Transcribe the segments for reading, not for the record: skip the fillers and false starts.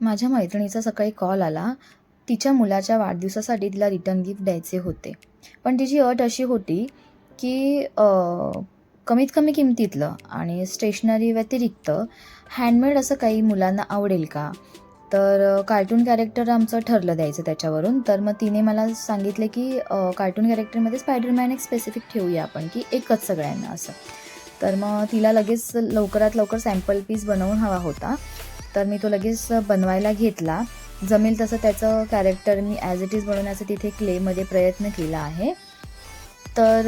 माझ्या मैत्रिणीचा सकाळी कॉल आला. तिच्या मुलाच्या वाढदिवसासाठी तिला रिटर्न गिफ्ट द्यायचे होते. पण तिची अट अशी होती, की कमीत कमी किमतीतलं आणि स्टेशनरी व्यतिरिक्त हँडमेड असं काही मुलांना आवडेल का? तर कार्टून कॅरेक्टर आमचं ठरलं द्यायचं त्याच्यावरून. तर मग तिने मला सांगितले, की कार्टून कॅरेक्टरमध्ये स्पायडरमॅन एक स्पेसिफिक ठेवूया आपण, की एकच सगळ्यांना असं. तर मग तिला लगेच लवकरात लवकर सॅम्पल पीस बनवून हवा होता. तर मी तो लगेच बनवायला घेतला. जमेल तसं त्याचं character me as it is बनवण्याचा तिथे क्लेमध्ये प्रयत्न केला आहे. तर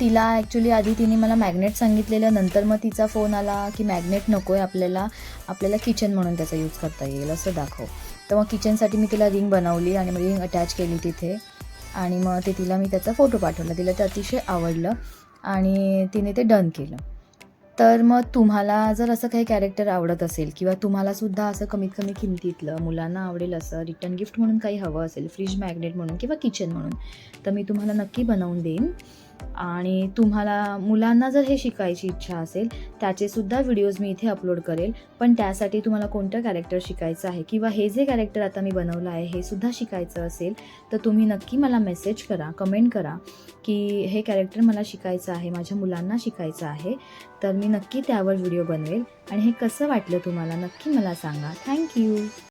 तिला ॲक्च्युली आधी तिने मला मॅग्नेट सांगितलेलं, नंतर मग तिचा फोन आला की मॅग्नेट नको आहे आपल्याला किचन म्हणून त्याचा यूज करता येईल असं दाखव. तर मग किचनसाठी मी तिला रिंग बनवली आणि मग रिंग अटॅच केली तिथे आणि मग ते तिला मी त्याचा फोटो पाठवला. तिला ते अतिशय आवडलं आणि तिने ते डन केलं. तर मग तुम्हाला जर असं काही कॅरेक्टर आवडत असेल किंवा तुम्हालासुद्धा असं कमीत कमी किमतीतलं मुलांना आवडेल असं रिटर्न गिफ्ट म्हणून काही हवं असेल, फ्रीज मॅग्नेट म्हणून किंवा किचन म्हणून, तर मी तुम्हाला नक्की बनवून देईन. आणि तुम्हाला मुलांना जर हे शिकायची इच्छा असेल, त्याचेसुद्धा व्हिडिओज मी इथे अपलोड करेल. पण त्यासाठी तुम्हाला कोणतं कॅरेक्टर शिकायचं आहे किंवा हे जे कॅरेक्टर आता मी बनवलं आहे हे सुद्धा शिकायचं असेल, तर तुम्ही नक्की मला मेसेज करा, कमेंट करा, की हे कॅरेक्टर मला शिकायचं आहे, माझ्या मुलांना शिकायचं आहे. तर मी नक्की त्यावर व्हिडिओ बनवेल आणि हे कसं वाटलं तुम्हाला नक्की मला सांगा. थँक्यू.